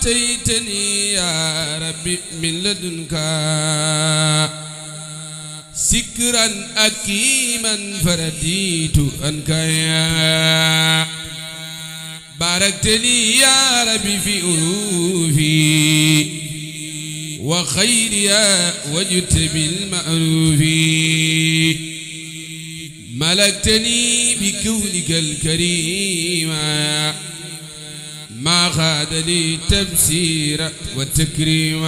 آتيتني يا ربي من لدنك سكرا أكيما فرديت عنك يا باركت لي يا ربي في أروفي وخيريا وجدت بالمعروف ملكتني بكونك الكريم ما خاد لي التبصير والتكريم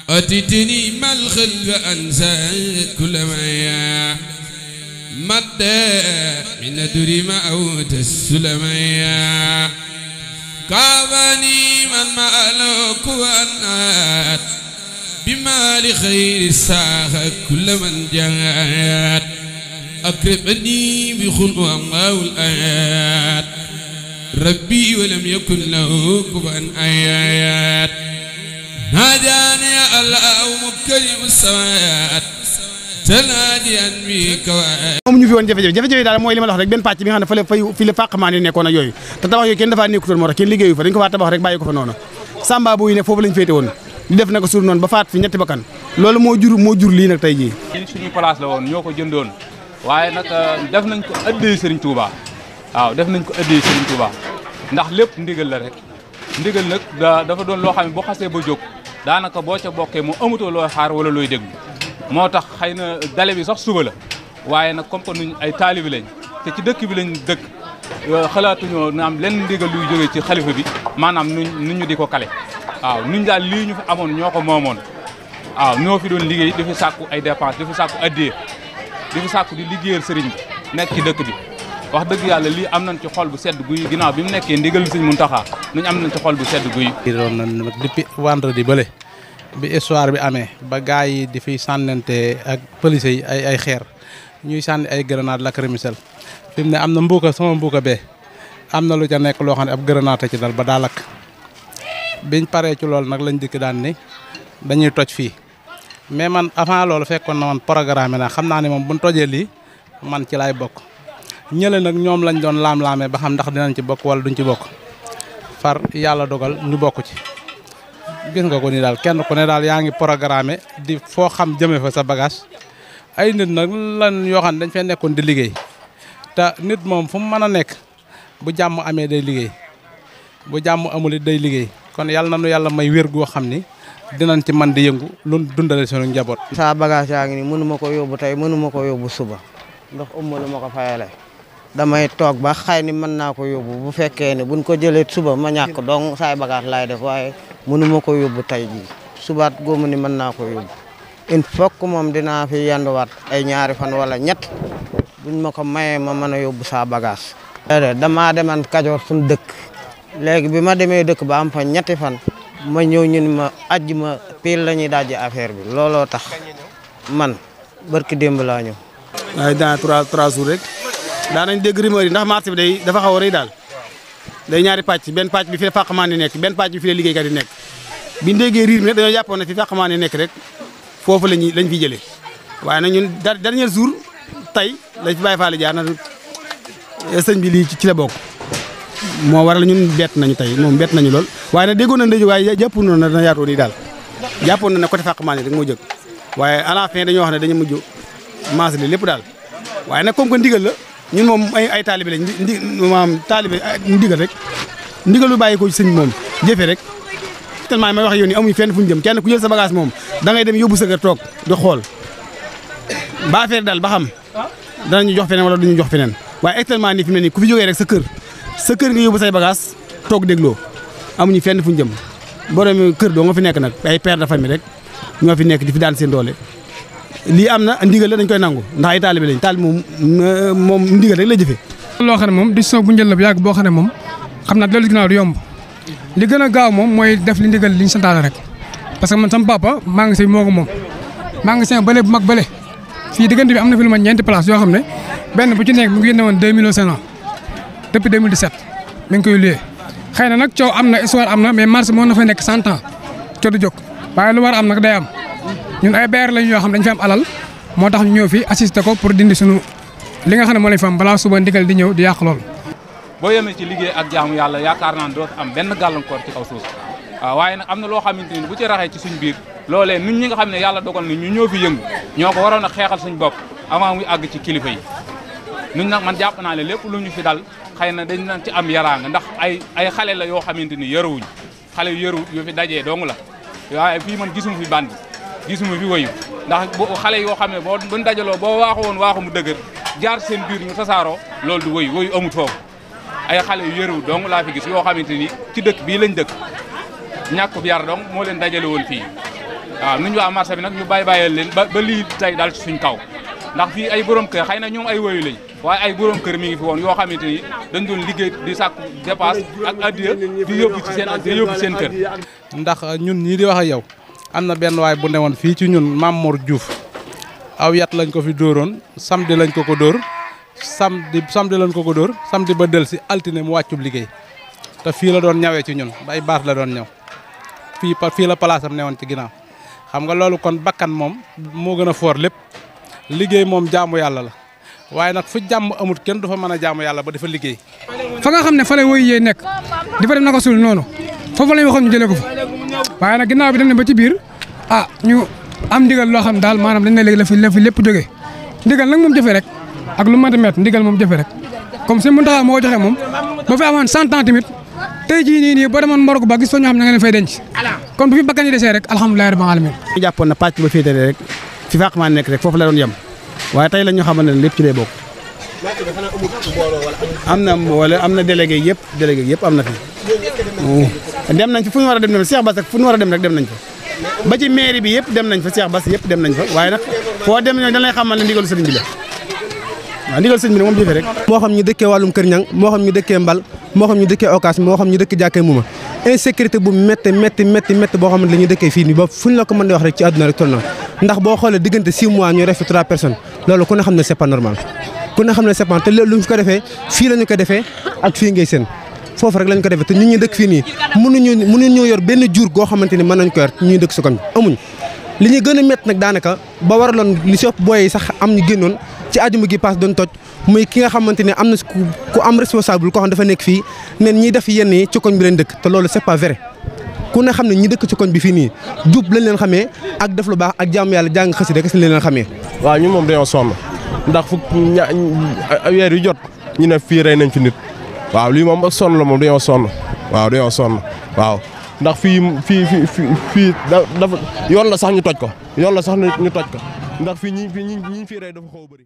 أتتني ما الخلق أنسى كل ما مدى من دري موت السلمية كافني من مالك وأنات بما لخير الساخة كل من جاءت أكرمني بخلق الله الآيات ربي ولم يكن له كفوا آيات ناداني الله مكرم السماوات amuñu fi woon jafe-jafe daal mooy li ma la wax rek benn pàcc bi nga xam ne fi la fàqmaan yi nekkoon ak yooyu te tabax yooyu kenn dafaa nekkutoon moo tax kenn liggéeyu fa dañ ko faa tabax rek bàyyi ko fa noonu samba bu yi ne foofu lañ féete woon di def naka sur noonu ba faat fi ñetti bakkan loolu moo jur lii nag tey jii suñu place la woon ñoo ko jëndoon waaye nag def nañ ko addee Serigne Touba waaw def nañ ko addee Serigne Touba ndax lépp ndigal la rek ndigal nag dafa doon loo xam ne boo xasee ba jóg daanaka boo ca bokkee mu amatoo looy xaar wala looy déglu moo tax xëy na dale bi sax suba la waaye nag comme que nuñ ay taalibi lañ te ci dëkk bi lañ dëkk xalaatuñoo na am lenn ndigal luy jógee ci xalifa bi maanaam nu ñu di ko kale waaw nuñ daal lii ñu fi amoon ñoo ko moomoon waaw ñoo fi doon liggéey di fi sàkku ay dépense di fi sàkku addiyee di fi sàkku di liggéeyal sëriñ bi nekk ci dëkk bi wax dëgg yàlla lii am nañ ci xol bu sedd guy ginnaaw bi mu nekkee ndigal sëriñ Muntaxa nuñ am nañ ci xol bu sedd guy doon nañ nag depuis vendredi bële bi histoire bi amee ba gars yi di fiy sànnante ak police yi ay xeer ñuy sànni ay grenade lacrymogène fi mu ne am na sama mbuuka bee am na lu ca nekk loo xam ne ab grenade ci dal ba daa lakk biñ paree ci loolu nag lañ dikk daan ni dañuy toj fii mais man avant loolu fekkoon na man programme naa xam naa ne moom buñ tojee lii man ci laay bokk ñële nag ñoom lañ doon laam-laamee ba xam ndax dinañ ci bokk wala duñ ci bokk far yàlla dogal ñu bokk ci gis nga ko ni daal kenn ku ne daal yaa ngi programme di foo xam jëme fa sa bagage ay nit nag lan yoo xam ne dañ fee nekkoon di liggéey te nit moom fu mu mën a nekk bu jàmm amee day liggéey bu jàmm amul it day liggéey kon yàlla na nu yàlla may wér goo xam ni dinañ ci man di yëngu lu dundale sunu njaboot. sa bagage yaa ngi ni mënu ma ko yóbbu tey mënu ma ko yóbbu suba ndax ëmma lu ma ko fayale damay toog ba xëy ni mën naa ko yóbbu bu fekkee ne buñ ko jëlee suba ma ñàkk donc saay bagage laay def waaye mënu ma ko yóbbu tey jii subaat góomu ni mën naa ko yóbbu il faut que moom dinaa fi yenduwaat ay ñaari fan wala ñett buñ ma ko mayee ma mën a yóbbu saa bagage. damaa deman Kajoor suñu dëkk léegi bi ma demee dëkk ba am fa ñetti fan ma ñëw ñu ni ma ajji ma pile la ñuy dajji affaire bi looloo tax man barki démb laa ñëw. waaye dans 3 jours rek daanañ dégg rumeur yi ndax marché bi day dafa xaw a rëy daal day ñaari pàcc benn pàcc bi fi la fàqmaan di nekk benn pàcc bi fi la liggéeykat yi nekk biñ déggee riir mi nag dañoo jàppoon ne fi fàqmaan di nekk rek foofu lañ fi jëlee waaye nag ñun dernier jour tey lañ fi bàyyi faale jaar na sëñ bi lii ci la bokk moo waral ñun bett nañu tey moom bett nañu lool waaye nag déggoon nañ day jóg waaye jàppoon na dana yaatoo nii daal jàppoon na ne côté fàqmaan yi rek moo jëg waaye à la fin dañoo wax ne dañu mujj maas li lépp daal waaye nag comme que ndigal la ñun moom ay taalibe lañ maanaam taalibe ndigal rek ndigal lu bàyyi ko ci sëñ moom jëfe rek tellement may wax yow ni amuñu fenn fu ñu jëm kenn ku jël sa bagage moom da ngay dem yóbbu sa kër toog di xool ba affaire daal ba xam danañu jox feneen wala duñu jox feneen waaye actuellement nii fi mu ne nii ku fi jógee rek sa kër nga yóbbu say bagage toog dégloo amuñu fenn fu ñu jëm borom kër doo nga fi nekk nag ay père de famille rek ñoo fi nekk di fi daan seen doole lii am na ndigal la dañ koy nangu ndax ay taalibe lañ taalibe moom ndigal rek la jëfee. loo xam ne moom décision bu njël la bu yàgg boo xam ne moom xam naa loolu ginnaaw du yomb li gën a gaaw moom mooy def li ndigal li ñu santaane rek parce que man sama papa maa ngi sëy moo ko moom maa ngi sëy bële bu mag bële fii diggante bi am na fi lu ma ñeenti place yoo xam ne benn bu ci nekk mu ngi yéene woon 2 millions 500 depuis 2017 mi ngi koy luyee xëy na nag coow am na histoire am na mais marché moo na fa nekk 100 ans coow du jóg waaye lu war am nag day am ñun ay beer lañ yoo xam dañ fi am alal moo tax ñu ñëw fi assister ko pour dindi sunu li nga xam ne moo lañ fa am balaa suba ndigal di ñëw di yàq lool. boo yemee ci liggéey ak jaamu yàlla yaakaar naa ne doo am benn gàllankoor ci kaw suuf waaw waaye nag am na loo xamante ni bu ci raxee ci suñ biir loolee nun ñi nga xam ne yàlla dogal na ñu ñoo fi yëngu ñoo ko waroon a xeexal suñ bopp avant muy àgg ci kilifa yi nun nag man jàpp naa ne lépp lu ñu fi dal xëy na dañ nañ ci am yaraanga ndax ay xale la yoo xamante ni yaruwuñ xale yu yaruwut yu fi dajee dong la waaye fii man gisuma fi bandi gisuma fi wayu ndax xale yoo xam ne boo buñ dajaloo boo waaxu woon waaxu mu dëgër jaar seen biir ñu tasaaroo loolu du wayu amut foofu ay xale yu yaruwut dong laa fi gis yoo xamante ni ci dëkk bii lañ dëkk ñàkk bi yar dong moo leen dajale woon fii waaw nuñ waa marché bi nag ñu bàyyil leen ba lii tey daal ci suñ kaw ndax fii ay borom kër xëy na ñoom ay woyu lañ waaye ay borom kër mi ngi fi woon yoo xamante ni dañ doon liggéey di sàkku dépasse ak addiya di yóbbu ci seen kër. ndax ñun ñii di wax ak yow am na benn waay bu newoon fii ci ñun Mamour Diouf aw yat lañ ko fi dóoroon samedi lañ ko dóor samedi lañ ko dóor samedi ba del si altine mu wàccub liggéey te fii la doon ñawee ci ñun ba ay baas la doon ñëw fii la place am newoon ci ginnaaw xam nga loolu kon bakkan moom moo gën a foor lépp liggéey moom jaamu yàlla la waaye nag fu jàmm amut kenn du fa mën a jaamu yàlla ba dafa liggéey. fa nga xam ne fa lay woy yee nekk di fa dem naka sul noonu foofu la ñu waxoon ñu jëlee ko fa waaye nag ginnaaw bi dem ne ba ci biir ñu am ndigal loo xam daal maanaam dañ ne léegi la fi lépp jógee ndigal nag moom jëfee rek ak lu mën a met ndigal moom jëfee rek comme si mu taxaw moo ko joxe moom ba fi amoon 100 ans tamit tey jii nii boo demoon Maroc ba gis fa ñoo xam ne nga leen fay denc kon bu fi bakkan yi desee rek alhamdulilah rabbil alamin ñu jàppoon na pàcc ba féetale rek fi fàqmaan nekk rek foofu la doon yem waaye tey la ñu xamal ne lépp ci lay bokk am na délégué yëpp am na fi dem nañ fi fu ñu war a dem dem Cheikh Bass ak fu ñu war a dem rek dem nañ fa ba ci mairie bi yëpp dem nañ fa Cheikh Bass yëpp dem nañ fa waaye nag foo dem ñoo dañ lay xamal ne ndigalu sëriñ bi la waaw ndigal sëriñ bi ne moom jëfe rek moo xam ñu dëkkee wàllum Kër Ñang moo xam ñu dëkkee Mbal moo xam ñu dëkkee Ocass moo xam ñu dëkk jàkkee Muma insécurité bu métti boo xam ne la ñu dëkkee fii nii ba fuñ la ko mën di wax rek ci àdduna rek toll na ndax boo xoolee diggante 6 mois ñu refi 3 personnes loolu ku ne xam ne c'est pas normal ku ne xam ne c'est pas te lu ñu ko defee fii la ñu ko defee ak fii ngay seen foofu rek lañ ko defee te ñun ñu dëkk fii nii mënuñu yor benn jur goo xamante ni mën nañ ko yor ñuy dëkk su ko amuñ li ñuy gën a métti nag daanaka ba waraloon li si ëpp booy sax am ñu génnoon ci àjjuma gi paas doon toj muy ki nga xamante ne am na ku am responsable koo xam dafa nekk fii nen ñiy def yenn yi ci koñ bi leen dëkk te loolu c'est pas vrai ku ne xam ne ñi dëkk ci koñ bi fii nii jub lañ leen xamee ak def lu baax ak jaamu yàlla jàng xasida kese lañ leen xamee. waaw ñun moom dañoo sonn ndax weer yu jot ñu ne fii rey nañ fi nit waaw lii moom ak sonn la moom dañoo sonn waaw ndax fii dafa yoon la sax ñu toj ko ndax fii ñi fii rey dafa xaw a bëri